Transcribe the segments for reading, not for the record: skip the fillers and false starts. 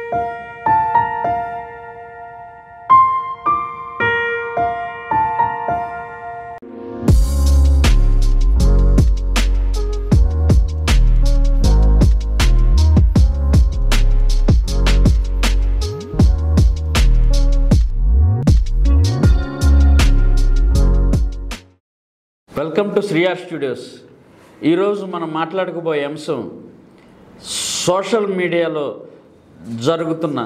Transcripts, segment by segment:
Welcome to శ్రీఆర్ studios. ఈరోజు మనం మాట్లాడుకోబోయే అంశం సోషల్ మీడియాలో జరుగుతున్న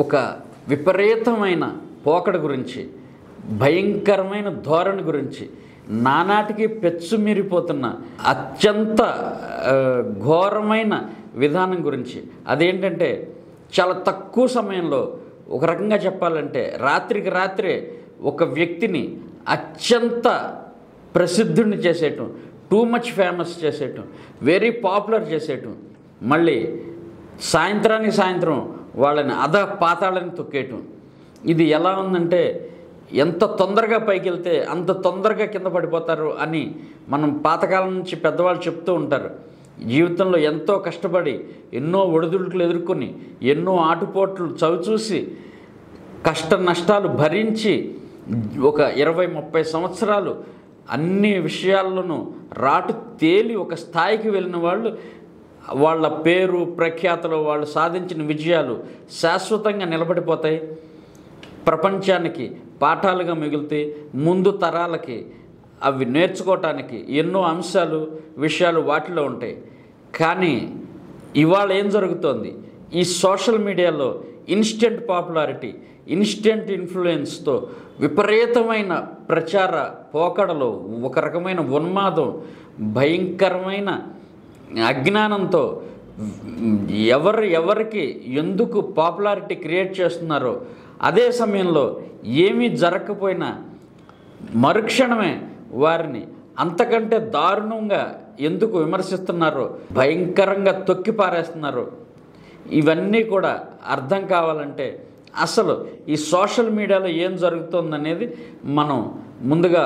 ఒక విపరీతమైన పోకడ గురించి, భయంకరమైన ధోరణి గురించి, నానాటికి పెచ్చుమీరిపోతున్న అత్యంత ఘోరమైన విధానం గురించి. అదేంటంటే చాలా తక్కువ సమయంలో, ఒక రకంగా చెప్పాలంటే రాత్రికి రాత్రే ఒక వ్యక్తిని అత్యంత ప్రసిద్ధుడిని చేసేయటం, టూ మచ్ ఫేమస్ చేసేయటం, వెరీ పాపులర్ చేసేయటం, మళ్ళీ సాయంత్రానికి సాయంత్రం వాళ్ళని పాతాళని తొక్కేయటం. ఇది ఎలా ఉందంటే ఎంత తొందరగా పైకి వెళ్తే అంత తొందరగా కింద పడిపోతారు అని మనం పాతకాలం నుంచి పెద్దవాళ్ళు చెప్తూ ఉంటారు. జీవితంలో ఎంతో కష్టపడి ఎన్నో ఒడిదుడుకులు ఎదుర్కొని ఎన్నో ఆటుపోట్లు చవిచూసి కష్ట నష్టాలు భరించి ఒక 20-30 సంవత్సరాలు అన్ని విషయాల్లోనూ రాటు తేలి ఒక స్థాయికి వెళ్ళిన వాళ్ళు, వాళ్ళ పేరు ప్రఖ్యాతలు, వాళ్ళు సాధించిన విజయాలు శాశ్వతంగా నిలబడిపోతాయి, ప్రపంచానికి పాఠాలుగా మిగులుతాయి, ముందు తరాలకి అవి నేర్చుకోవటానికి ఎన్నో అంశాలు విషయాలు వాటిలో ఉంటాయి. కానీ ఇవాళ ఏం జరుగుతోంది? ఈ సోషల్ మీడియాలో ఇన్స్టెంట్ పాపులారిటీ, ఇన్స్టెంట్ ఇన్ఫ్లుయెన్స్తో విపరీతమైన ప్రచార పోకడలో, ఒక రకమైన ఉన్మాదం, భయంకరమైన అజ్ఞానంతో ఎవరికి ఎందుకు పాపులారిటీ క్రియేట్ చేస్తున్నారో, అదే సమయంలో ఏమీ జరగకపోయినా మరుక్షణమే వారిని అంతకంటే దారుణంగా ఎందుకు విమర్శిస్తున్నారో, భయంకరంగా తొక్కి పారేస్తున్నారో, ఇవన్నీ కూడా అర్థం కావాలంటే అసలు ఈ సోషల్ మీడియాలో ఏం జరుగుతుందనేది మనం ముందుగా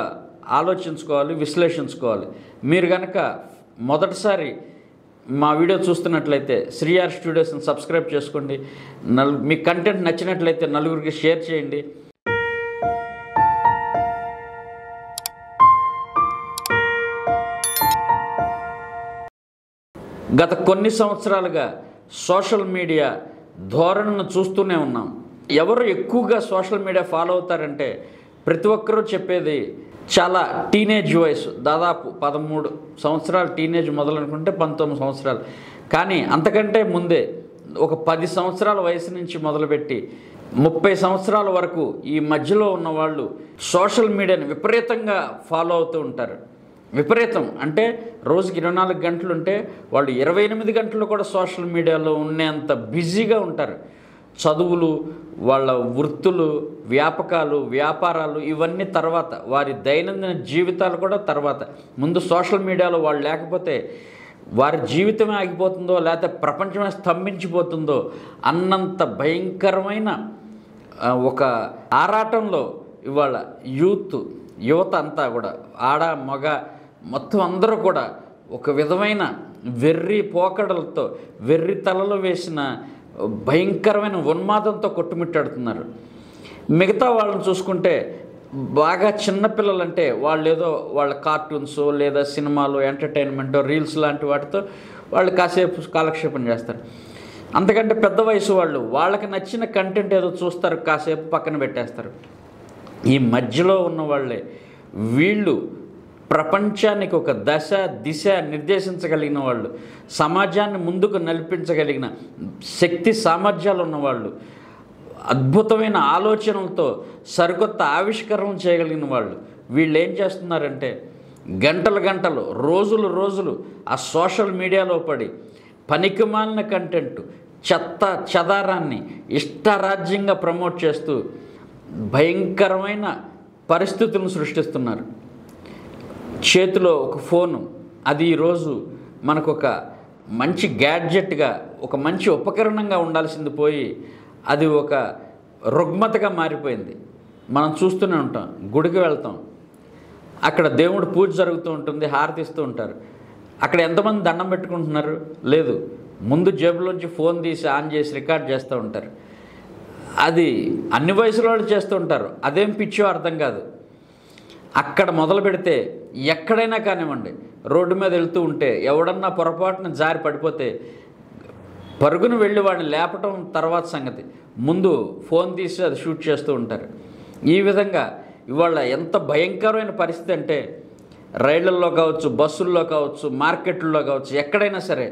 ఆలోచించుకోవాలి, విశ్లేషించుకోవాలి. మీరు కనుక మొదటిసారి మా వీడియో చూస్తున్నట్లయితే శ్రీఆర్ స్టూడియోస్ని సబ్స్క్రైబ్ చేసుకోండి. మీ కంటెంట్ నచ్చినట్లయితే నలుగురికి షేర్ చేయండి. గత కొన్ని సంవత్సరాలుగా సోషల్ మీడియా ధోరణిని చూస్తూనే ఉన్నాం. ఎవరు ఎక్కువగా సోషల్ మీడియా ఫాలో అవుతారంటే ప్రతి ఒక్కరూ చెప్పేది చాలా టీనేజ్ వయసు, దాదాపు 13 సంవత్సరాలు టీనేజ్ మొదలనుకుంటే 19 సంవత్సరాలు, కానీ అంతకంటే ముందే ఒక 10 సంవత్సరాల వయసు నుంచి మొదలుపెట్టి 30 సంవత్సరాల వరకు ఈ మధ్యలో ఉన్న వాళ్ళు సోషల్ మీడియాని విపరీతంగా ఫాలో అవుతూ ఉంటారు. విపరీతం అంటే రోజుకి 24 గంటలు ఉంటే వాళ్ళు 28 గంటలు కూడా సోషల్ మీడియాలో ఉండేంత బిజీగా ఉంటారు. చదువులు, వాళ్ళ వృత్తులు, వ్యాపకాలు, వ్యాపారాలు ఇవన్నీ తర్వాత, వారి దైనందిన జీవితాలు కూడా తర్వాత. ముందు సోషల్ మీడియాలో వాళ్ళు లేకపోతే వారి జీవితమే ఆగిపోతుందో లేకపోతే ప్రపంచమే స్తంభించిపోతుందో అన్నంత భయంకరమైన ఒక ఆరాటంలో ఇవాళ యువత అంతా కూడా, ఆడ మగ మొత్తం అందరూ కూడా ఒక విధమైన వెర్రి పోకడలతో, వెర్రి తలలో వేసిన భయంకరమైన ఉన్మాదంతో కొట్టుమిట్టాడుతున్నారు. మిగతా వాళ్ళని చూసుకుంటే బాగా చిన్నపిల్లలంటే వాళ్ళు ఏదో వాళ్ళ కార్టూన్స్ లేదా సినిమాలు, ఎంటర్టైన్మెంట్, రీల్స్ లాంటి వాటితో వాళ్ళు కాసేపు కాలక్షేపం చేస్తారు. అంతకంటే పెద్ద వయసు వాళ్ళు వాళ్ళకి నచ్చిన కంటెంట్ ఏదో చూస్తారు, కాసేపు పక్కన పెట్టేస్తారు. ఈ మధ్యలో ఉన్న వాళ్ళే వీళ్ళు ప్రపంచానికి ఒక దిశ నిర్దేశించగలిగిన వాళ్ళు, సమాజాన్ని ముందుకు నడిపించగలిగిన శక్తి సామర్థ్యాలు ఉన్నవాళ్ళు, అద్భుతమైన ఆలోచనలతో సరికొత్త ఆవిష్కరణ చేయగలిగిన వాళ్ళు. వీళ్ళు ఏం చేస్తున్నారంటే గంటలు రోజులు ఆ సోషల్ మీడియాలో పడి పనికిమాలిన కంటెంట్, చెత్త చెదారాన్ని ఇష్టారాజ్యంగా ప్రమోట్ చేస్తూ భయంకరమైన పరిస్థితులను సృష్టిస్తున్నారు. చేతిలో ఒక ఫోను, అది ఈరోజు మనకు ఒక మంచి గ్యాడ్జెట్గా, ఒక మంచి ఉపకరణంగా ఉండాల్సింది పోయి అది ఒక రుగ్మతగా మారిపోయింది. మనం చూస్తూనే ఉంటాం, గుడికి వెళ్తాం, అక్కడ దేవుడు పూజ జరుగుతూ ఉంటుంది, హారతిస్తూ ఉంటారు. అక్కడ ఎంతమంది దండం పెట్టుకుంటున్నారు? లేదు. ముందు జేబులోంచి ఫోన్ తీసి ఆన్ చేసి రికార్డ్ చేస్తూ ఉంటారు. అది అన్ని వయసుల వాళ్ళు చేస్తూ ఉంటారు. అదేం పిచ్చో అర్థం కాదు. అక్కడ మొదలు పెడితే ఎక్కడైనా కానివ్వండి, రోడ్డు మీద వెళ్తూ ఉంటే ఎవడన్నా పొరపాటున జారి పడిపోతే పరుగును వెళ్ళి వాడిని లేపటం తర్వాత సంగతి, ముందు ఫోన్ తీసి అది షూట్ చేస్తూ ఉంటారు. ఈ విధంగా ఇవాళ ఎంత భయంకరమైన పరిస్థితి అంటే రైళ్లలో కావచ్చు, బస్సుల్లో కావచ్చు, మార్కెట్లో కావచ్చు, ఎక్కడైనా సరే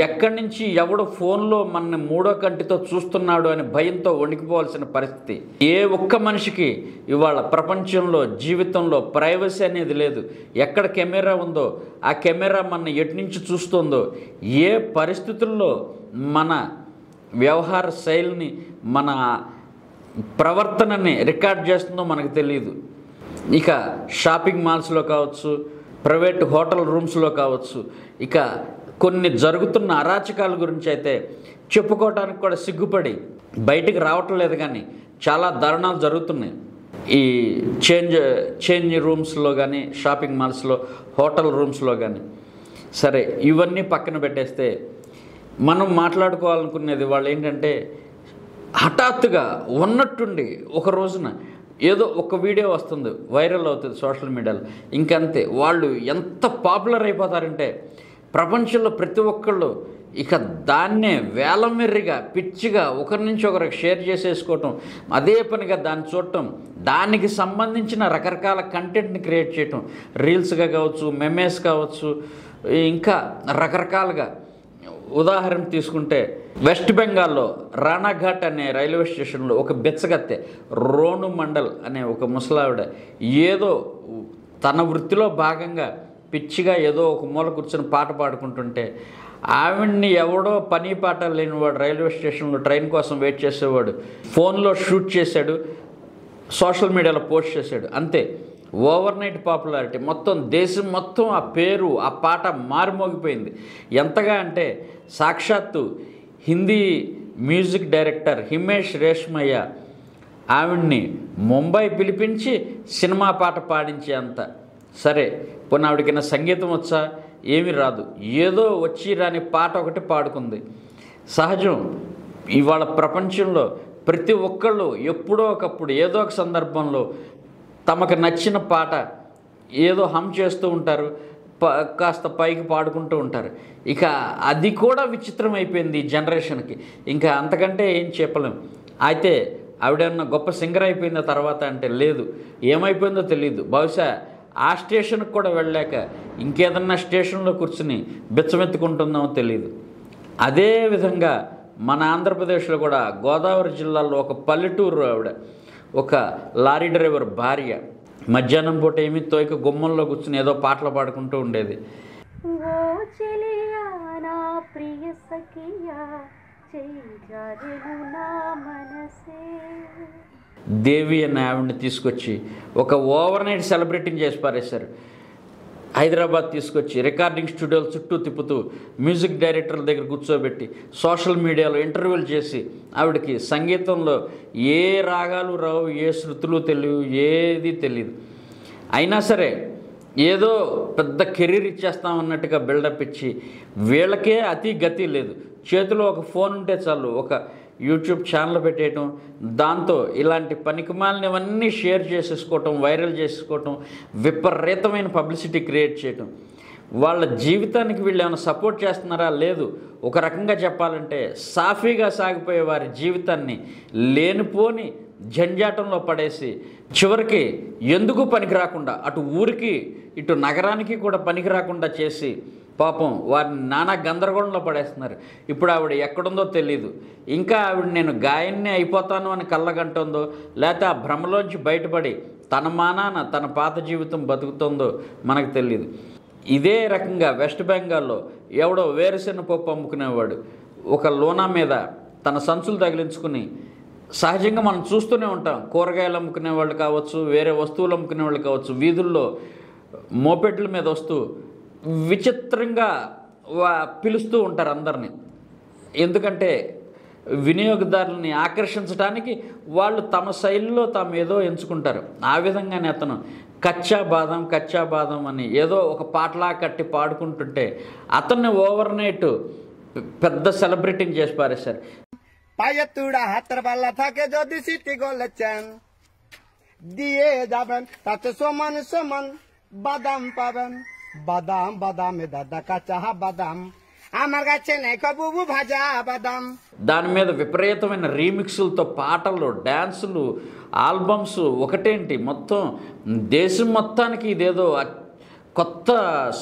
ఎక్కడి నుంచి ఎవడు ఫోన్లో మన మూడో కంటితో చూస్తున్నాడు అనే భయంతో వణికిపోవాల్సిన పరిస్థితి. ఏ ఒక్క మనిషికి ఇవాళ ప్రపంచంలో జీవితంలో ప్రైవసీ అనేది లేదు. ఎక్కడ కెమెరా ఉందో ఆ కెమెరా మన ఎటు నుంచి చూస్తుందో, ఏ పరిస్థితుల్లో మన వ్యవహార శైలిని, మన ప్రవర్తనని రికార్డ్ చేస్తుందో మనకు తెలియదు. ఇక షాపింగ్ మాల్స్లో కావచ్చు, ప్రైవేట్ హోటల్ రూమ్స్లో కావచ్చు, ఇక కొన్ని జరుగుతున్న అరాచకాల గురించి అయితే చెప్పుకోవడానికి కూడా సిగ్గుపడి బయటికి రావటం లేదు. కానీ చాలా దారుణాలు జరుగుతున్నాయి ఈ చేంజ్ రూమ్స్లో కానీ, షాపింగ్ మాల్స్లో, హోటల్ రూమ్స్లో కానీ. సరే, ఇవన్నీ పక్కన పెట్టేస్తే మనం మాట్లాడుకోవాలనుకునేది వాళ్ళు ఏంటంటే, హఠాత్తుగా ఉన్నట్టుండి ఒక రోజున ఏదో ఒక వీడియో వస్తుంది, వైరల్ అవుతుంది సోషల్ మీడియాలో, ఇంకంతే వాళ్ళు ఎంత పాపులర్ అయిపోతారంటే ప్రపంచంలో ప్రతి ఒక్కళ్ళు ఇక దాన్నే వేలమెర్రిగా పిచ్చిగా ఒకరి నుంచి ఒకరికి షేర్ చేసేసుకోవటం, అదే పనిగా దాన్ని చూడటం, దానికి సంబంధించిన రకరకాల కంటెంట్ని క్రియేట్ చేయటం, రీల్స్గా కావచ్చు, మెమేస్ కావచ్చు, ఇంకా రకరకాలుగా. ఉదాహరణ తీసుకుంటే వెస్ట్ బెంగాల్లో రాణాఘాట్ అనే రైల్వే స్టేషన్లో ఒక బెచ్చగత్తె రోను మండల్ అనే ఒక ముసలావిడ ఏదో తన వృత్తిలో భాగంగా పిచ్చిగా ఏదో ఒక మూల కూర్చొని పాట పాడుకుంటుంటే ఆవిడ్ని ఎవడో పని పాట లేనివాడు రైల్వే స్టేషన్లో ట్రైన్ కోసం వెయిట్ చేసేవాడు ఫోన్లో షూట్ చేశాడు, సోషల్ మీడియాలో పోస్ట్ చేశాడు. అంతే, ఓవర్ నైట్ పాపులారిటీ. మొత్తం దేశం మొత్తం ఆ పేరు, ఆ పాట మారుమోగిపోయింది. ఎంతగా అంటే సాక్షాత్తు హిందీ మ్యూజిక్ డైరెక్టర్ హిమేష్ రేష్మయ్య ఆవిడ్ని ముంబై పిలిపించి సినిమా పాట పాడించే అంత. సరే, పోనీ ఆవిడకైనా సంగీతం వచ్చా? ఏమీ రాదు. ఏదో వచ్చి రాని పాట ఒకటి పాడుకుంది. సహజం, ఇవాళ ప్రపంచంలో ప్రతి ఒక్కళ్ళు ఎప్పుడో ఒకప్పుడు ఏదో ఒక సందర్భంలో తమకు నచ్చిన పాట ఏదో హమ్ చేస్తూ ఉంటారు, కాస్త పైకి పాడుకుంటూ ఉంటారు. ఇక అది కూడా విచిత్రం అయిపోయింది ఈ జనరేషన్కి. ఇంకా అంతకంటే ఏం చెప్పలేం. అయితే ఆవిడేమన్నా గొప్ప సింగర్ అయిపోయిందా తర్వాత అంటే లేదు. ఏమైపోయిందో తెలియదు. బహుశా ఆ స్టేషన్కి కూడా వెళ్ళలేక ఇంకేదన్నా స్టేషన్లో కూర్చుని బిచ్చమెత్తుకుంటుందో తెలియదు. అదేవిధంగా మన ఆంధ్రప్రదేశ్లో కూడా గోదావరి జిల్లాలో ఒక పల్లెటూరు ఆవిడ, ఒక లారీ డ్రైవర్ భార్య, మధ్యాహ్నం పూట ఏమి తోయక గుమ్మంలో కూర్చుని ఏదో పాటలు పాడుకుంటూ ఉండేది. దేవి అనే ఆవిడని తీసుకొచ్చి ఒక ఓవర్ నైట్ సెలబ్రిటీని చేసి పారేశారు. హైదరాబాద్ తీసుకొచ్చి రికార్డింగ్ స్టూడియోల చుట్టూ తిప్పుతూ మ్యూజిక్ డైరెక్టర్ల దగ్గర కూర్చోబెట్టి సోషల్ మీడియాలో ఇంటర్వ్యూలు చేసి ఆవిడకి సంగీతంలో ఏ రాగాలు రావు, ఏ శృతులు తెలియవు, ఏది తెలియదు. అయినా సరే ఏదో పెద్ద కెరీర్ ఇచ్చేస్తామన్నట్టుగా బిల్డప్ ఇచ్చి వీళ్ళకే అతి గతి లేదు. చేతిలో ఒక ఫోన్ ఉంటే చాలు, ఒక యూట్యూబ్ ఛానల్ పెట్టేయటం, దాంతో ఇలాంటి పనికిమాలినవన్నీ షేర్ చేసేసుకోవటం, వైరల్ చేసుకోవటం, విపరీతమైన పబ్లిసిటీ క్రియేట్ చేయటం. వాళ్ళ జీవితానికి వీళ్ళు ఏమైనా సపోర్ట్ చేస్తున్నారా? లేదు. ఒక రకంగా చెప్పాలంటే సాఫీగా సాగిపోయే వారి జీవితాన్ని లేనిపోని జంజాటంలో పడేసి చివరికి ఎందుకు పనికి రాకుండా, అటు ఊరికి ఇటు నగరానికి కూడా పనికి రాకుండా చేసి పాపం వారిని నానా గందరగోళంలో పడేస్తున్నారు. ఇప్పుడు ఆవిడ ఎక్కడుందో తెలియదు. ఇంకా ఆవిడ నేను గాయన్ని అయిపోతాను అని కళ్ళగంటుందో, లేకపోతే ఆ భ్రమలోంచి బయటపడి తన మానాన తన పాత జీవితం బతుకుతుందో మనకు తెలియదు. ఇదే రకంగా వెస్ట్ బెంగాల్లో ఎవడో వేరుశెనగ పప్పు అమ్ముకునేవాడు ఒక లోనా మీద తన సంచులు తగిలించుకుని, సహజంగా మనం చూస్తూనే ఉంటాం, కూరగాయలు అమ్ముకునే వాళ్ళు కావచ్చు, వేరే వస్తువులు అమ్ముకునే వాళ్ళు కావచ్చు, వీధుల్లో మోపెడ్ల మీద వస్తూ విచిత్రంగా పిలుస్తూ ఉంటారు అందరినీ. ఎందుకంటే వినియోగదారులని ఆకర్షించడానికి వాళ్ళు తమ శైలిలో తాము ఏదో ఎంచుకుంటారు. ఆ విధంగానే అతను కచ్చా బాదం అని ఏదో ఒక పాటలా కట్టి పాడుకుంటుంటే అతన్ని ఓవర్ నైట్ పెద్ద సెలబ్రిటీని చేసి పారేశారు. পায়েতুড়া হাতের পাল্লা থাকে যদি সিটি গলেছেন দিয়ে যাবেন তাতে সমান সমান বাদাম পাবেন বাদাম বাদামে দাদা কাঁচা বাদাম আমার কাছে নেই কবু ভাজা বাদাম. దాని మీద విపరీతమైన రీమిక్సులతో పాటలు, డ్యాన్సులు, ఆల్బమ్స్ ఒకటేంటి మొత్తం దేశం మొత్తానికి ఇదేదో కొత్త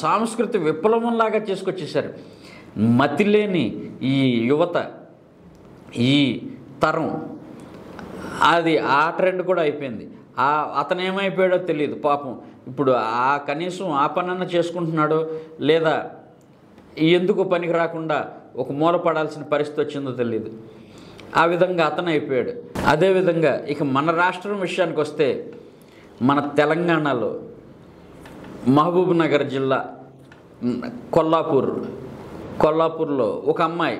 సాంస్కృతిక విప్లవంలాగా చేసుకొచ్చేసారు. మతిలేని ఈ యువత, ఈ తరం, అది ఆ ట్రెండ్ కూడా అయిపోయింది. అతను ఏమైపోయాడో తెలియదు పాపం. ఇప్పుడు కనీసం ఆ పనన్నా చేసుకుంటున్నాడో లేదా ఎందుకు పనికి రాకుండా ఒక మూల పడాల్సిన పరిస్థితి వచ్చిందో తెలియదు. ఆ విధంగా అతను అయిపోయాడు. అదేవిధంగా ఇక మన రాష్ట్రం విషయానికి వస్తే మన తెలంగాణలో మహబూబ్ నగర్ జిల్లా కొల్లాపూర్లో ఒక అమ్మాయి,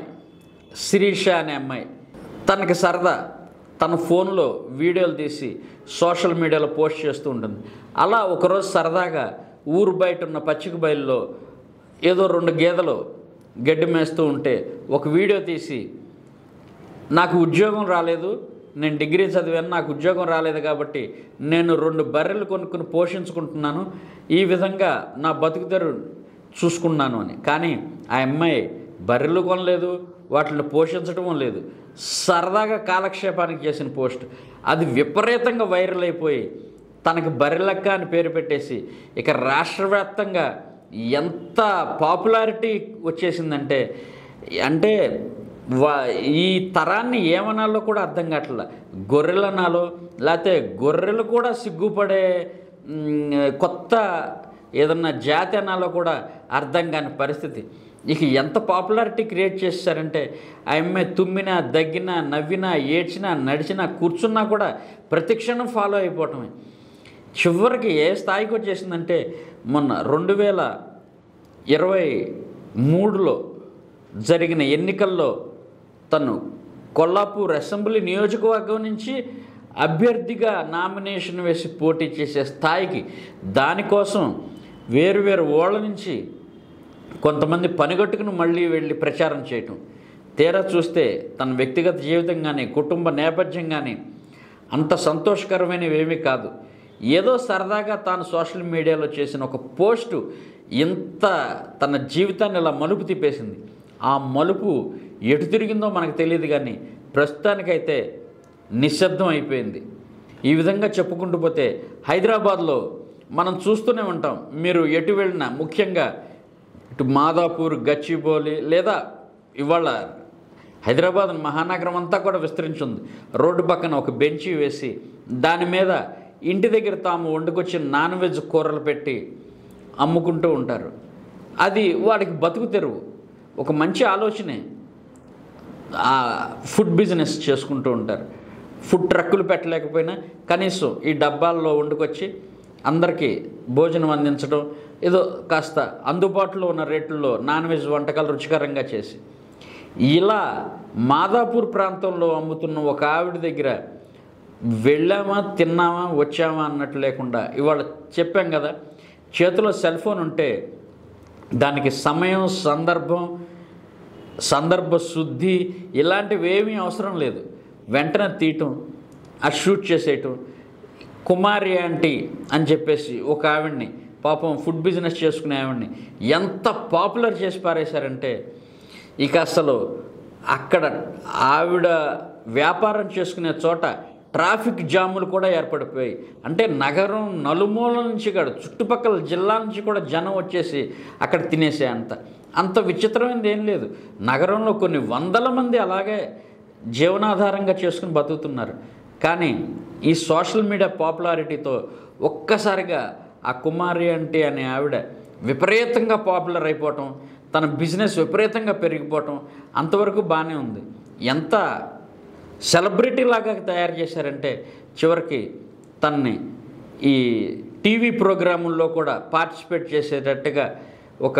శిరీష అనే అమ్మాయి, తనకి సరదా తన ఫోన్లో వీడియోలు తీసి సోషల్ మీడియాలో పోస్ట్ చేస్తూ ఉంటుంది. అలా ఒకరోజు సరదాగా ఊరు బయట ఉన్న పచ్చిక బయలులో ఏదో 2 గేదెలు గడ్డి మేస్తూ ఉంటే ఒక వీడియో తీసి, నాకు ఉద్యోగం రాలేదు, నేను డిగ్రీ చదివాను, నాకు ఉద్యోగం రాలేదు కాబట్టి నేను 2 బర్రెలు కొనుక్కుని పోషించుకుంటున్నాను, ఈ విధంగా నా బతుకుదెరు చూసుకున్నాను అని. కానీ ఆ అమ్మాయి బర్రెలు కొనలేదు, వాటిని పోషించడం లేదు, సరదాగా కాలక్షేపానికి చేసిన పోస్ట్ అది విపరీతంగా వైరల్ అయిపోయి తనకి బర్రెలక్క అని పేరు పెట్టేసి ఇక రాష్ట్ర వ్యాప్తంగా ఎంత పాపులారిటీ వచ్చేసిందంటే, అంటే ఈ తరాన్ని ఏమనాలో కూడా అర్థం కావట్లా. గొర్రెలనాలో లేకపోతే గొర్రెలు కూడా సిగ్గుపడే కొత్త ఏదన్నా జాతి అనాలో కూడా అర్థం కాని పరిస్థితి. ఇక ఎంత పాపులారిటీ క్రియేట్ చేశారంటే ఆ అమ్మాయి తుమ్మినా, దగ్గినా, నవ్వినా, ఏడ్చినా, నడిచినా, కూర్చున్నా కూడా ప్రతిక్షణం ఫాలో అయిపోవటమే. చివరికి ఏ స్థాయికి వచ్చేసిందంటే మొన్న 2023లో జరిగిన ఎన్నికల్లో తను కొల్లాపూర్ అసెంబ్లీ నియోజకవర్గం నుంచి అభ్యర్థిగా నామినేషన్ వేసి పోటీ చేసే స్థాయికి, దానికోసం వేరు ఓళ్ళ నుంచి కొంతమంది పనిగట్టుకుని మళ్ళీ వెళ్ళి ప్రచారం చేయటం. తీరా చూస్తే తన వ్యక్తిగత జీవితం కానీ కుటుంబ నేపథ్యం కానీ అంత సంతోషకరమైనవేమీ కాదు. ఏదో సరదాగా తాను సోషల్ మీడియాలో చేసిన ఒక పోస్టు ఇంత తన జీవితాన్ని ఇలా మలుపు తిప్పేసింది. ఆ మలుపు ఎటు తిరిగిందో మనకు తెలియదు, కానీ ప్రస్తుతానికైతే నిశ్శబ్దం అయిపోయింది. ఈ విధంగా చెప్పుకుంటూ పోతే హైదరాబాద్లో మనం చూస్తూనే ఉంటాం. మీరు ఎటు వెళ్ళినా, ముఖ్యంగా ఇటు మాదాపూర్, గచ్చిబౌలి, లేదా ఇవాళ హైదరాబాద్ మహానగరం అంతా కూడా విస్తరించింది. రోడ్డు పక్కన ఒక బెంచి వేసి దాని మీద ఇంటి దగ్గర తాము వండుకొచ్చిన నాన్ వెజ్ కూరలు పెట్టి అమ్ముకుంటూ ఉంటారు. అది వాడికి బతుకు తెరువు, ఒక మంచి ఆలోచనే. ఫుడ్ బిజినెస్ చేసుకుంటూ ఉంటారు. ఫుడ్ ట్రక్కులు పెట్టలేకపోయినా కనీసం ఈ డబ్బాల్లో వండుకొచ్చి అందరికీ భోజనం అందించడం, ఏదో కాస్త అందుబాటులో ఉన్న రేట్లలో నాన్ వెజ్ వంటకాలు రుచికరంగా చేసి, ఇలా మాదాపూర్ ప్రాంతంలో అమ్ముతున్న ఒక ఆవిడ దగ్గర వెళ్ళామా, తిన్నామా, వచ్చామా అన్నట్టు లేకుండా, ఇవాళ చెప్పాం కదా, చేతిలో సెల్ ఫోన్ ఉంటే దానికి సమయం, సందర్భ శుద్ధి ఇలాంటివి ఏమీ అవసరం లేదు. వెంటనే తీయటం, అది షూట్ చేసేయటం. కుమారి ఆంటీ అని చెప్పేసి ఒక ఆవిడ్ని, పాపం ఫుడ్ బిజినెస్ చేసుకునే ఆవిడ్ని ఎంత పాపులర్ చేసి పారేశారంటే, ఇక అసలు అక్కడ ఆవిడ వ్యాపారం చేసుకునే చోట ట్రాఫిక్ జాములు కూడా ఏర్పడిపోయాయి. అంటే నగరం నలుమూల నుంచి కూడా, చుట్టుపక్కల జిల్లా నుంచి కూడా జనం వచ్చేసి అక్కడ తినేసే అంత విచిత్రమైనది ఏం లేదు. నగరంలో కొన్ని వందల మంది అలాగే జీవనాధారంగా చేసుకుని బతుకుతున్నారు. కానీ ఈ సోషల్ మీడియా పాపులారిటీతో ఒక్కసారిగా ఆ కుమారి ఆంటీ అనే ఆవిడ విపరీతంగా పాపులర్ అయిపోవటం, తన బిజినెస్ విపరీతంగా పెరిగిపోవటం అంతవరకు బాగానే ఉంది. ఎంత సెలబ్రిటీ లాగా తయారు చేశారంటే చివరికి తన్ని ఈ టీవీ ప్రోగ్రాముల్లో కూడా పార్టిసిపేట్ చేసేటట్టుగా, ఒక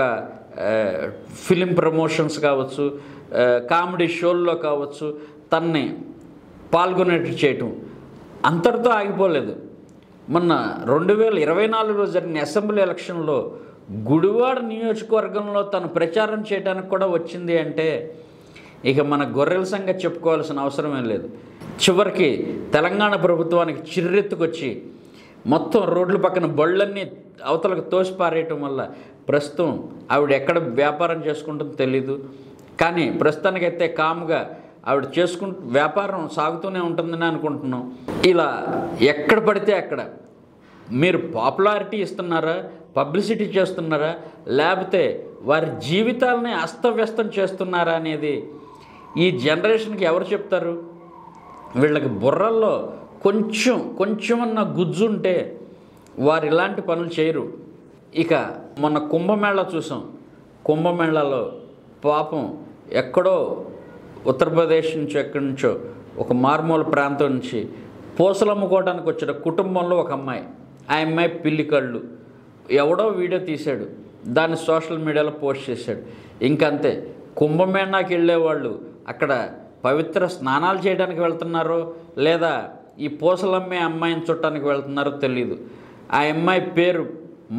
ఫిలిం ప్రమోషన్స్ కావచ్చు, కామెడీ షోల్లో కావచ్చు, తన్ని పాల్గొనేట్టు చేయటం అంతటితో ఆగిపోలేదు. మొన్న 2024లో జరిగిన అసెంబ్లీ ఎలక్షన్లో గుడివాడ నియోజకవర్గంలో తను ప్రచారం చేయడానికి కూడా వచ్చింది అంటే ఇక మన గొర్రెల సంగతి చెప్పుకోవాల్సిన అవసరమేం లేదు. చివరికి తెలంగాణ ప్రభుత్వానికి చిర్రెత్తుకొచ్చి మొత్తం రోడ్ల పక్కన బళ్ళన్నీ అవతలకు తోసిపారేయటం వల్ల ప్రస్తుతం ఆవిడ ఎక్కడ వ్యాపారం చేసుకుంటుందో తెలీదు. కానీ ప్రస్తుతానికైతే కామ్గా ఆవిడ వ్యాపారం సాగుతూనే ఉంటుందని అనుకుంటున్నాం. ఇలా ఎక్కడ పడితే అక్కడ మీరు పాపులారిటీ ఇస్తున్నారా, పబ్లిసిటీ చేస్తున్నారా, లేకపోతే వారి జీవితాలని అస్తవ్యస్తం చేస్తున్నారా అనేది ఈ జనరేషన్కి ఎవరు చెప్తారు? వీళ్ళకి బుర్రల్లో కొంచెమన్న గుజ్జుంటే వారు ఇలాంటి పనులు చేయరు. ఇక మొన్న కుంభమేళా చూసాం. కుంభమేళాలో పాపం ఎక్కడో ఉత్తరప్రదేశ్ నుంచి ఎక్కడి నుంచో ఒక మారుమూల ప్రాంతం నుంచి పూసలు అమ్ముకోవడానికి వచ్చిన కుటుంబంలో ఒక అమ్మాయి, ఆ అమ్మాయి పిల్లి కళ్ళు ఎవడో వీడియో తీశాడు, దాన్ని సోషల్ మీడియాలో పోస్ట్ చేశాడు. ఇంకంతే. కుంభమేళాకి వెళ్ళేవాళ్ళు అక్కడ పవిత్ర స్నానాలు చేయడానికి వెళ్తున్నారో లేదా ఈ పూసలమ్మే అమ్మాయిని చుట్టానికి వెళ్తున్నారో తెలీదు. ఆ అమ్మాయి పేరు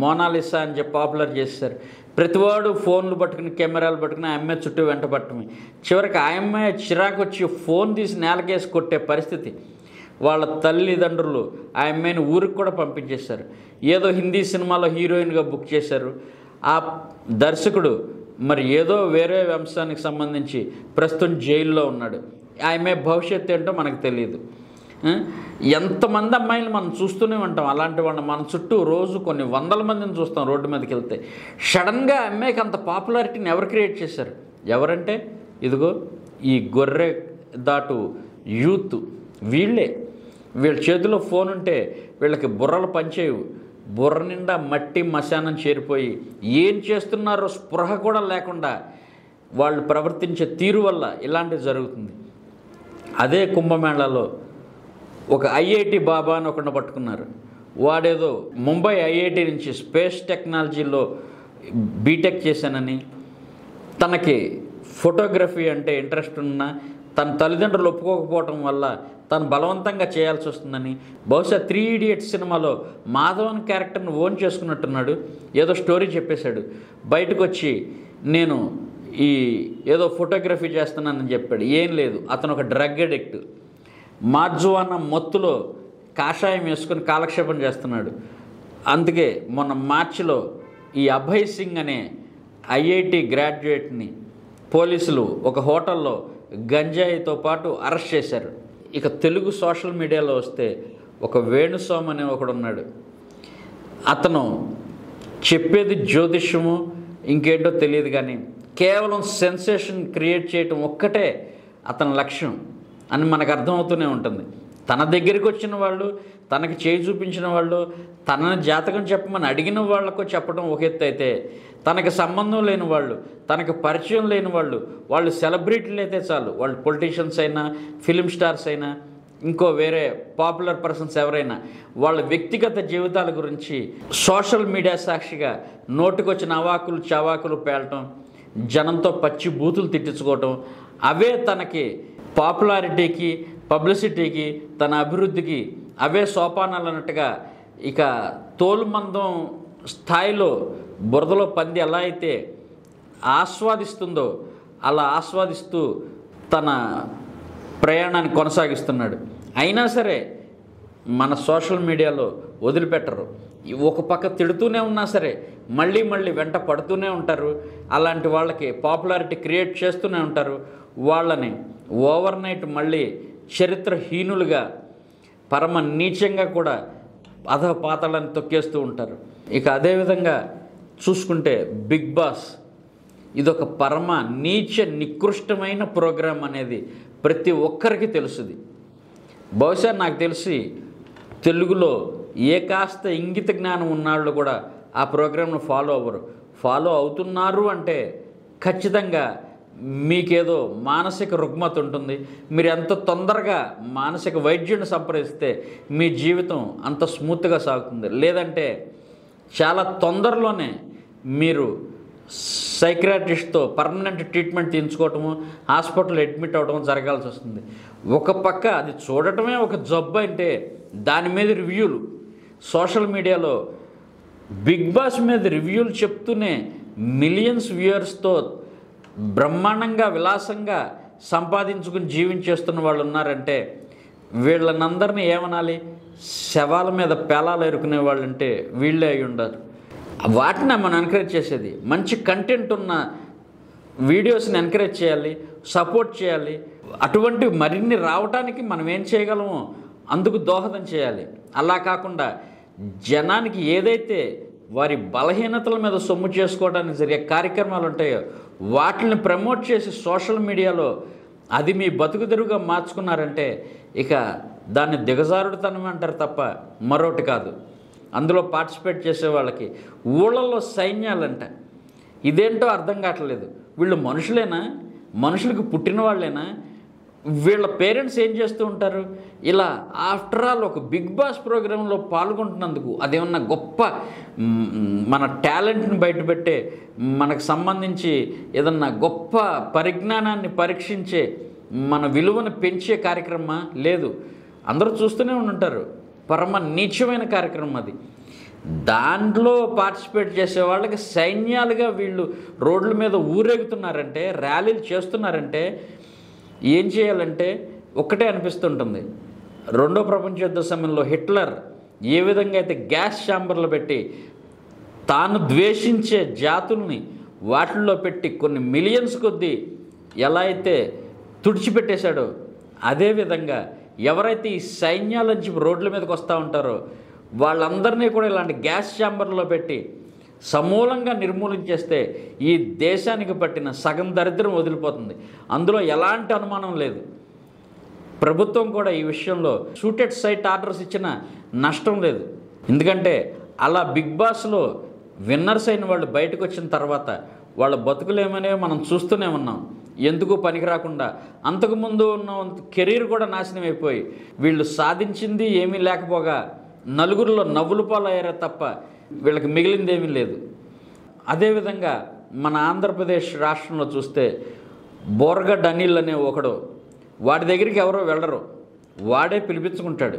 మోనాలిసా అని చెప్పి పాపులర్ చేశారు. ప్రతివాడు ఫోన్లు పట్టుకుని కెమెరాలు పట్టుకుని ఆ అమ్మాయి చుట్టూ వెంట పట్టమే. చివరికి ఆ అమ్మాయి చిరాకు వచ్చి ఫోన్ తీసి నేలకేసి కొట్టే పరిస్థితి. వాళ్ళ తల్లిదండ్రులు ఆ అమ్మాయిని ఊరికి కూడా పంపించేశారు. ఏదో హిందీ సినిమాలో హీరోయిన్గా బుక్ చేశారు. ఆ దర్శకుడు మరి ఏదో వేరే అంశానికి సంబంధించి ప్రస్తుతం జైల్లో ఉన్నాడు. ఆ అమ్మాయి భవిష్యత్తు ఏంటో మనకు తెలియదు. ఎంతమంది అమ్మాయిలు మనం చూస్తూనే ఉంటాం. అలాంటి వాళ్ళని మన చుట్టూ రోజు కొన్ని వందల మందిని చూస్తాం రోడ్డు మీదకి వెళ్తే. సడన్గా అమ్మాయికి అంత పాపులారిటీని ఎవరు క్రియేట్ చేశారు? ఎవరంటే ఇదిగో ఈ గొర్రె దాటు యూత్. వీళ్ళ చేతిలో ఫోన్ ఉంటే వీళ్ళకి బుర్రలు పనిచేయవు. బుర్ర నిండా మట్టి మశానం చేరిపోయి ఏం చేస్తున్నారో స్పృహ కూడా లేకుండా వాళ్ళు ప్రవర్తించే తీరు వల్ల ఇలాంటివి జరుగుతుంది. అదే కుంభమేళాలో ఒక ఐఐటి బాబా అని ఒకరిని పట్టుకున్నారు. వాడేదో ముంబై ఐఐటి నుంచి స్పేస్ టెక్నాలజీలో బీటెక్ చేశానని, తనకి ఫోటోగ్రఫీ అంటే ఇంట్రెస్ట్ ఉన్న తన తల్లిదండ్రులు ఒప్పుకోకపోవటం వల్ల తను బలవంతంగా చేయాల్సి వస్తుందని, బహుశా 3 Idiots సినిమాలో మాధవన్ క్యారెక్టర్ని ఓన్ చేసుకున్నట్టున్నాడు. ఏదో స్టోరీ చెప్పేశాడు. బయటకు వచ్చి నేను ఏదో ఫోటోగ్రఫీ చేస్తున్నానని చెప్పాడు. ఏం లేదు, అతను ఒక డ్రగ్ అడిక్ట్. మార్జువానా మత్తులో కాషాయం వేసుకొని కాలక్షేపం చేస్తున్నాడు. అందుకే మొన్న మార్చిలో ఈ అభయ్ సింగ్ అనే ఐఐటి గ్రాడ్యుయేట్ని పోలీసులు ఒక హోటల్లో గంజాయితో పాటు అరెస్ట్ చేశారు. ఇక తెలుగు సోషల్ మీడియాలో వస్తే ఒక వేణుస్వామి అనే ఒకడు ఉన్నాడు. అతను చెప్పేది జ్యోతిష్యము ఇంకేంటో తెలియదు, కానీ కేవలం సెన్సేషన్ క్రియేట్ చేయటం ఒక్కటే అతని లక్ష్యం అని మనకు అర్థమవుతూనే ఉంటుంది. తన దగ్గరికి వచ్చిన వాళ్ళు, తనకి చేయి చూపించిన వాళ్ళు, తనని జాతకం చెప్పమని అడిగిన వాళ్ళకు చెప్పడం ఒక ఎత్తు అయితే, తనకి సంబంధం లేని వాళ్ళు, తనకు పరిచయం లేని వాళ్ళు సెలబ్రిటీలు అయితే చాలు, వాళ్ళు పొలిటీషియన్స్ అయినా, ఫిలిం స్టార్స్ అయినా, ఇంకో వేరే పాపులర్ పర్సన్స్ ఎవరైనా, వాళ్ళ వ్యక్తిగత జీవితాల గురించి సోషల్ మీడియా సాక్షిగా నోటికొచ్చిన అవాకులు చవాకులు పేలటం, జనంతో పచ్చి బూతులు తిట్టించుకోవటం, అవే తనకి పాపులారిటీకి, పబ్లిసిటీకి, తన అభివృద్ధికి అవే సోపానాలు అన్నట్టుగా ఇక తోలుమందం స్థాయిలో బురదలో పంది ఎలా అయితే ఆస్వాదిస్తుందో అలా ఆస్వాదిస్తూ తన ప్రయాణాన్ని కొనసాగిస్తున్నాడు. అయినా సరే మన సోషల్ మీడియాలో వదిలిపెట్టరు. ఒక పక్క తిడుతూనే ఉన్నా సరే మళ్ళీ వెంట పడుతూనే ఉంటారు. అలాంటి వాళ్ళకి పాపులారిటీ క్రియేట్ చేస్తూనే ఉంటారు. వాళ్ళని ఓవర్ నైట్ మళ్ళీ చరిత్రహీనులుగా, పరమ నీచంగా కూడా అధపాతాలను తొక్కేస్తూ ఉంటారు. ఇక అదేవిధంగా చూసుకుంటే బిగ్ బాస్ ఇదొక పరమ నీచ నికృష్టమైన ప్రోగ్రాం అనేది ప్రతి ఒక్కరికి తెలుసుది. బహుశా నాకు తెలిసి తెలుగులో ఏ కాస్త ఇంగిత జ్ఞానం ఉన్నాళ్ళు కూడా ఆ ప్రోగ్రాంను ఫాలో అవుతున్నారు అంటే ఖచ్చితంగా మీకేదో మానసిక రుగ్మత ఉంటుంది. మీరు ఎంత తొందరగా మానసిక వైద్యుని సంప్రదిస్తే మీ జీవితం అంత స్మూత్గా సాగుతుంది. లేదంటే చాలా తొందరలోనే మీరు సైక్రాటిస్ట్తో పర్మనెంట్ ట్రీట్మెంట్ తీయించుకోవటము, హాస్పిటల్ అడ్మిట్ అవ్వడం జరగాల్సి వస్తుంది. ఒక పక్క అది చూడటమే ఒక జబ్బు అంటే దాని మీద రివ్యూలు సోషల్ మీడియాలో బిగ్ బాస్ మీద రివ్యూలు చెప్తూనే మిలియన్స్ వ్యూయర్స్తో బ్రహ్మాండంగా విలాసంగా సంపాదించుకుని జీవించేస్తున్న వాళ్ళు ఉన్నారంటే వీళ్ళనందరినీ ఏమనాలి? శవాల మీద పేలాలు ఎరుకునే వాళ్ళు అంటే వీళ్ళే అయి ఉండరు. వాటిని మనం ఎంకరేజ్ చేసేది. మంచి కంటెంట్ ఉన్న వీడియోస్ని ఎంకరేజ్ చేయాలి, సపోర్ట్ చేయాలి. అటువంటివి మరిన్ని రావడానికి మనం ఏం చేయగలమో అందుకు దోహదం చేయాలి. అలా కాకుండా జనానికి ఏదైతే వారి బలహీనతల మీద సొమ్ము చేసుకోవడానికి జరిగే కార్యక్రమాలు ఉంటాయో వాటిని ప్రమోట్ చేసి సోషల్ మీడియాలో అది మీ బతుకు తెరువుగా మార్చుకున్నారంటే ఇక దాన్ని దిగజారుడుతనం అంటారు తప్ప మరొకటి కాదు. అందులో పార్టిసిపేట్ చేసే వాళ్ళకి ఊళ్ళల్లో సైన్యాలంట. ఇదేంటో అర్థం కావట్లేదు. వీళ్ళు మనుషులేనా? మనుషులకు పుట్టిన వాళ్ళేనా? వీళ్ళ పేరెంట్స్ ఏం చేస్తూ ఉంటారు? ఇలా ఆఫ్టర్ ఆల్ ఒక బిగ్ బాస్ ప్రోగ్రాంలో పాల్గొంటున్నందుకు అదేమన్నా గొప్ప మన టాలెంట్ని బయటపెట్టే, మనకు సంబంధించి ఏదన్నా గొప్ప పరిజ్ఞానాన్ని పరీక్షించే, మన విలువను పెంచే కార్యక్రమమా? లేదు. అందరూ చూస్తూనే ఉంటారు. పరమ నీచమైన కార్యక్రమం అది. దాంట్లో పార్టిసిపేట్ చేసే వాళ్ళకి సైన్యాలుగా వీళ్ళు రోడ్ల మీద ఊరేగుతున్నారంటే, ర్యాలీలు చేస్తున్నారంటే ఏం చేయాలంటే ఒక్కటే అనిపిస్తుంటుంది. రెండో ప్రపంచ యుద్ధ సమయంలో హిట్లర్ ఏ విధంగా అయితే గ్యాస్ ఛాంబర్లు పెట్టి తాను ద్వేషించే జాతుల్ని వాటిల్లో పెట్టి కొన్ని మిలియన్స్ కొద్దీ ఎలా అయితే తుడిచిపెట్టేశాడో అదేవిధంగా ఎవరైతే ఈ సైన్యాలని చెప్పి రోడ్ల మీదకి వస్తూ ఉంటారో వాళ్ళందరినీ కూడా ఇలాంటి గ్యాస్ ఛాంబర్లో పెట్టి సమూలంగా నిర్మూలించేస్తే ఈ దేశానికి పట్టిన సగం దరిద్రం వదిలిపోతుంది. అందులో ఎలాంటి అనుమానం లేదు. ప్రభుత్వం కూడా ఈ విషయంలో షూటెడ్ సైట్ ఆర్డర్స్ ఇచ్చిన నష్టం లేదు. ఎందుకంటే అలా బిగ్ బాస్లో విన్నర్స్ అయిన వాళ్ళు బయటకు వచ్చిన తర్వాత వాళ్ళ బతుకులేమనేవి మనం చూస్తూనే ఉన్నాం. ఎందుకు పనికి రాకుండా అంతకుముందు ఉన్న కెరీర్ కూడా నాశనం అయిపోయి వీళ్ళు సాధించింది ఏమీ లేకపోగా నలుగురిలో నవ్వులు పాలయ్యారే తప్ప వీళ్ళకి మిగిలిందేమీ లేదు. అదేవిధంగా మన ఆంధ్రప్రదేశ్ రాష్ట్రంలో చూస్తే బోర్గడ్ అనిల్ అనే ఒకడు, వాడి దగ్గరికి ఎవరో వెళ్ళరు, వాడే పిలిపించుకుంటాడు.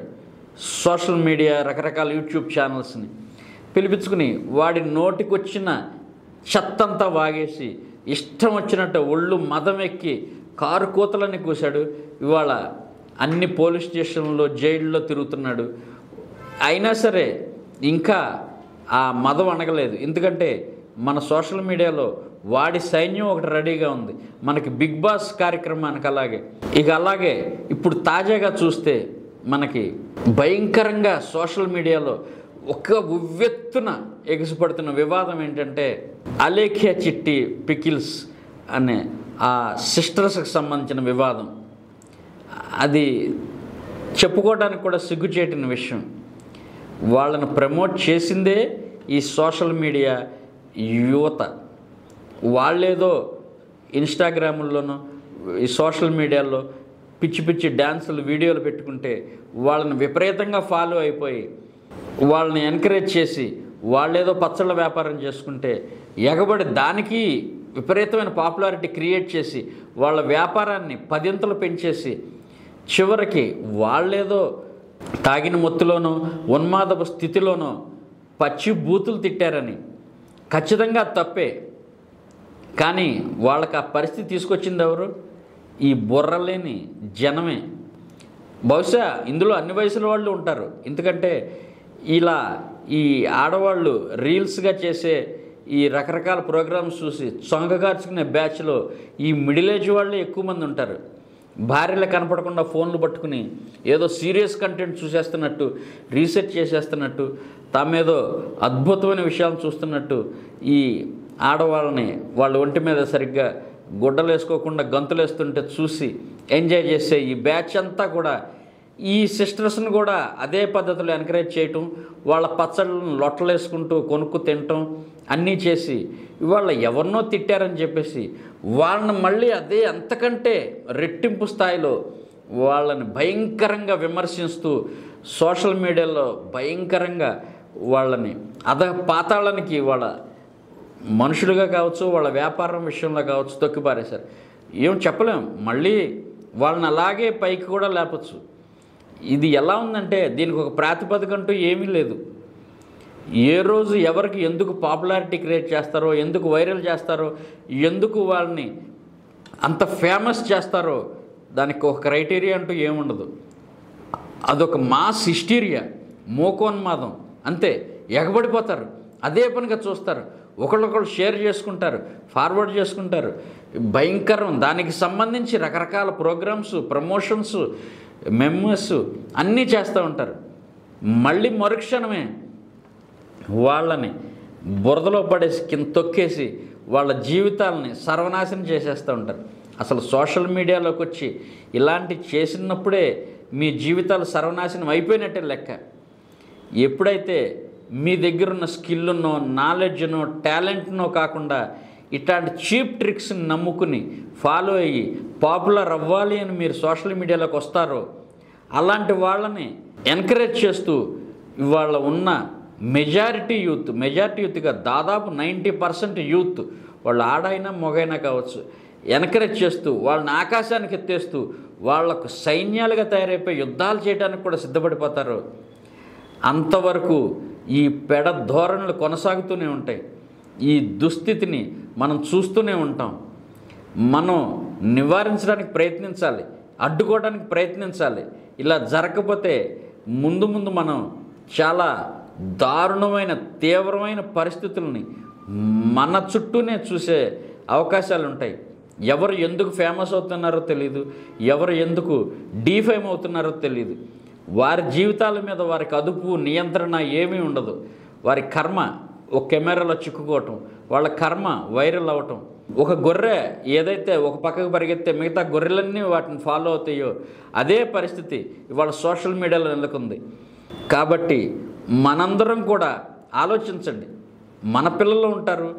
సోషల్ మీడియా రకరకాల యూట్యూబ్ ఛానల్స్ని పిలిపించుకుని వాడి నోటికొచ్చిన చెత్తంతా వాగేసి ఇష్టం వచ్చినట్టు ఒళ్ళు మదం ఎక్కి కారు కూతలని కూశాడు. ఇవాళ అన్ని పోలీస్ స్టేషన్లో జైల్లో తిరుగుతున్నాడు. అయినా సరే ఇంకా ఆ మదం అనగలేదు. ఎందుకంటే మన సోషల్ మీడియాలో వాడి సైన్యం ఒకటి రెడీగా ఉంది మనకి బిగ్ బాస్ కార్యక్రమానికి. అలాగే ఇప్పుడు తాజాగా చూస్తే మనకి భయంకరంగా సోషల్ మీడియాలో ఒక ఉవ్వెత్తున ఎగిసిపడుతున్న వివాదం ఏంటంటే అలేఖ్యా చిట్టి పికిల్స్ అనే ఆ సిస్టర్స్కి సంబంధించిన వివాదం. అది చెప్పుకోవడానికి కూడా సిగ్గుచేటిన విషయం. వాళ్ళను ప్రమోట్ చేసిందే ఈ సోషల్ మీడియా యువత. వాళ్ళేదో ఇన్స్టాగ్రాముల్లోనూ ఈ సోషల్ మీడియాలో పిచ్చి పిచ్చి డ్యాన్సులు వీడియోలు పెట్టుకుంటే వాళ్ళని విపరీతంగా ఫాలో అయిపోయి వాళ్ళని ఎంకరేజ్ చేసి వాళ్ళేదో పచ్చళ్ళ వ్యాపారం చేసుకుంటే ఎగబడి దానికి విపరీతమైన పాపులారిటీ క్రియేట్ చేసి వాళ్ళ వ్యాపారాన్ని పదింతలు పెంచేసి చివరికి వాళ్ళేదో తాగిన మొత్తులోనో ఉన్మాదపు స్థితిలోనో పచ్చి బూతులు తిట్టారని ఖచ్చితంగా తప్పే. కానీ వాళ్ళకి ఆ పరిస్థితి తీసుకొచ్చింది ఎవరు? ఈ బుర్రలేని జనమే. బహుశా ఇందులో అన్ని వయసుల వాళ్ళు ఉంటారు. ఎందుకంటే ఇలా ఈ ఆడవాళ్ళు రీల్స్గా చేసే ఈ రకరకాల ప్రోగ్రామ్స్ చూసి చొంగగార్చుకునే బ్యాచ్లో ఈ మిడిల్ ఏజ్ వాళ్ళే ఎక్కువ మంది ఉంటారు. భార్యలు కనపడకుండా ఫోన్లు పట్టుకుని ఏదో సీరియస్ కంటెంట్ చూసేస్తున్నట్టు, రీసెర్చ్ చేసేస్తున్నట్టు, తామేదో అద్భుతమైన విషయాలు చూస్తున్నట్టు ఈ ఆడవాళ్ళని వాళ్ళ ఒంటి మీద సరిగ్గా గుడ్డలు వేసుకోకుండా గంతులు వేస్తుంటే చూసి ఎంజాయ్ చేసే ఈ బ్యాచ్ అంతా కూడా ఈ సిస్టర్స్ని కూడా అదే పద్ధతిలో ఎంకరేజ్ చేయటం, వాళ్ళ పచ్చళ్ళను లొట్టలేసుకుంటూ కొనుక్కు తినటం అన్నీ చేసి ఇవాళ ఎవరినో తిట్టారని చెప్పేసి వాళ్ళని మళ్ళీ అదే అంతకంటే రెట్టింపు స్థాయిలో వాళ్ళని భయంకరంగా విమర్శిస్తూ సోషల్ మీడియాలో భయంకరంగా వాళ్ళని పాతాళానికి వాళ్ళ మనుషులుగా కావచ్చు, వాళ్ళ వ్యాపారం విషయంలో కావచ్చు తొక్కిపారేశారు. ఏం చెప్పలేం. మళ్ళీ వాళ్ళని అలాగే పైకి కూడా లేపచ్చు. ఇది ఎలా ఉందంటే దీనికి ఒక ప్రాతిపదిక అంటూ ఏమీ లేదు. ఏ రోజు ఎవరికి ఎందుకు పాపులారిటీ క్రియేట్ చేస్తారో, ఎందుకు వైరల్ చేస్తారో, ఎందుకు వాళ్ళని అంత ఫేమస్ చేస్తారో దానికి ఒక క్రైటీరియా అంటూ ఏముండదు. అదొక మాస్ హిస్టీరియా, మోకోన్మాదం, అంతే. ఎగబడిపోతారు, అదే పనిగా చూస్తారు, ఒకళ్ళొకళ్ళు షేర్ చేసుకుంటారు, ఫార్వర్డ్ చేసుకుంటారు. భయంకరం. దానికి సంబంధించి రకరకాల ప్రోగ్రామ్స్, ప్రమోషన్స్, మెమోస్ అన్నీ చేస్తూ ఉంటారు. మళ్ళీ మరుక్షణమే వాళ్ళని బురదలో పడేసి కింద తొక్కేసి వాళ్ళ జీవితాలని సర్వనాశనం చేసేస్తూ ఉంటారు. అసలు సోషల్ మీడియాలోకి వచ్చి ఇలాంటి చేసినప్పుడే మీ జీవితాలు సర్వనాశనం అయిపోయినట్టే లెక్క. ఎప్పుడైతే మీ దగ్గర ఉన్న స్కిల్నో, నాలెడ్జ్నో, టాలెంట్నో కాకుండా ఇట్లాంటి చీప్ ట్రిక్స్ని నమ్ముకుని ఫాలో అయ్యి పాపులర్ అవ్వాలి అని మీరు సోషల్ మీడియాలోకి వస్తారో, అలాంటి వాళ్ళని ఎంకరేజ్ చేస్తూ ఇవాళ ఉన్న మెజారిటీగా దాదాపు 90% యూత్, వాళ్ళు ఆడైనా మొగైనా కావచ్చు, ఎంకరేజ్ చేస్తూ వాళ్ళని ఆకాశానికి ఎత్తేస్తూ వాళ్లకు సైన్యాలుగా తయారైపోయి యుద్ధాలు చేయడానికి కూడా సిద్ధపడిపోతారు. అంతవరకు ఈ పెడ ధోరణులు కొనసాగుతూనే ఉంటాయి. ఈ దుస్థితిని మనం చూస్తూనే ఉంటాం. మనం నివారించడానికి ప్రయత్నించాలి, అడ్డుకోవడానికి ప్రయత్నించాలి. ఇలా జరగకపోతే ముందు మనం చాలా దారుణమైన, తీవ్రమైన పరిస్థితుల్ని మన చుట్టూనే చూసే అవకాశాలు ఉంటాయి. ఎవరు ఎందుకు ఫేమస్ అవుతున్నారో తెలియదు, ఎవరు ఎందుకు డీఫేమ్ అవుతున్నారో తెలియదు. వారి జీవితాల మీద వారికి అదుపు, నియంత్రణ ఏమీ ఉండదు. వారి కర్మ ఒక కెమెరాలో చిక్కుకోవటం, వాళ్ళ కర్మ వైరల్ అవ్వటం. ఒక గొర్రె ఏదైతే ఒక పక్కకు పరిగెత్తే మిగతా గొర్రెలన్నీ వాటిని ఫాలో అవుతాయో అదే పరిస్థితి ఇవాళ సోషల్ మీడియాలో నెలకొంది. కాబట్టి మనందరం కూడా ఆలోచించండి. మన పిల్లలు ఉంటారు,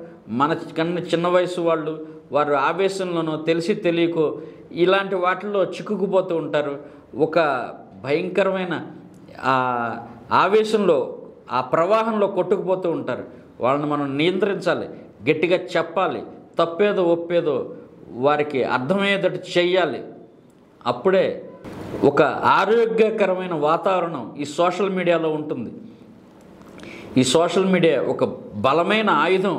మన కన్నా చిన్న వయసు వాళ్ళు, వారు ఆవేశంలోనో తెలిసి తెలియకో ఇలాంటి వాటిల్లో చిక్కుకుపోతూ ఉంటారు. ఒక భయంకరమైన ఆవేశంలో, ఆ ప్రవాహంలో కొట్టుకుపోతూ ఉంటారు. వాళ్ళని మనం నియంత్రించాలి, గట్టిగా చెప్పాలి, తప్పేదో ఒప్పేదో వారికి అర్థమయ్యేటట్టు చెయ్యాలి. అప్పుడే ఒక ఆరోగ్యకరమైన వాతావరణం ఈ సోషల్ మీడియాలో ఉంటుంది. ఈ సోషల్ మీడియా ఒక బలమైన ఆయుధం.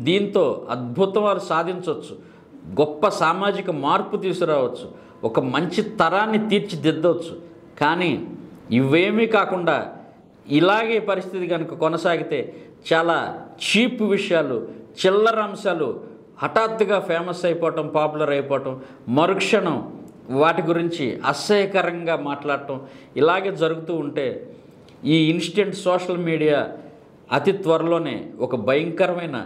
దీంతో అద్భుతాలు సాధించవచ్చు, గొప్ప సామాజిక మార్పు తీసుకురావచ్చు, ఒక మంచి తరాన్ని తీర్చిదిద్దవచ్చు. కానీ ఇవేమీ కాకుండా ఇలాగే పరిస్థితి కనుక కొనసాగితే చాలా చీప్ విషయాలు, చిల్లర అంశాలు హఠాత్తుగా ఫేమస్ అయిపోవటం, పాపులర్ అయిపోవటం, మరుక్షణం వాటి గురించి అసహ్యకరంగా మాట్లాడటం ఇలాగే జరుగుతూ ఉంటే ఈ ఇన్స్టెంట్ సోషల్ మీడియా అతి త్వరలోనే ఒక భయంకరమైన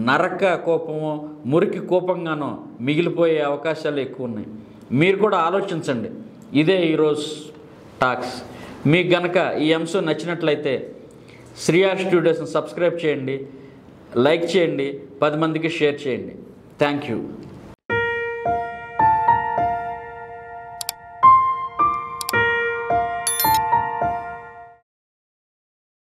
నరక కోపమో, మురికి కోపంగానో మిగిలిపోయే అవకాశాలు ఎక్కువ ఉన్నాయి. మీరు కూడా ఆలోచించండి. ఇదే ఈరోజు టాక్స్. మీకు గనక ఈ అంశం నచ్చినట్లయితే శ్రీయార్ స్టూడియోస్ని సబ్స్క్రైబ్ చేయండి, లైక్ చేయండి, 10 మందికి షేర్ చేయండి. Thank you.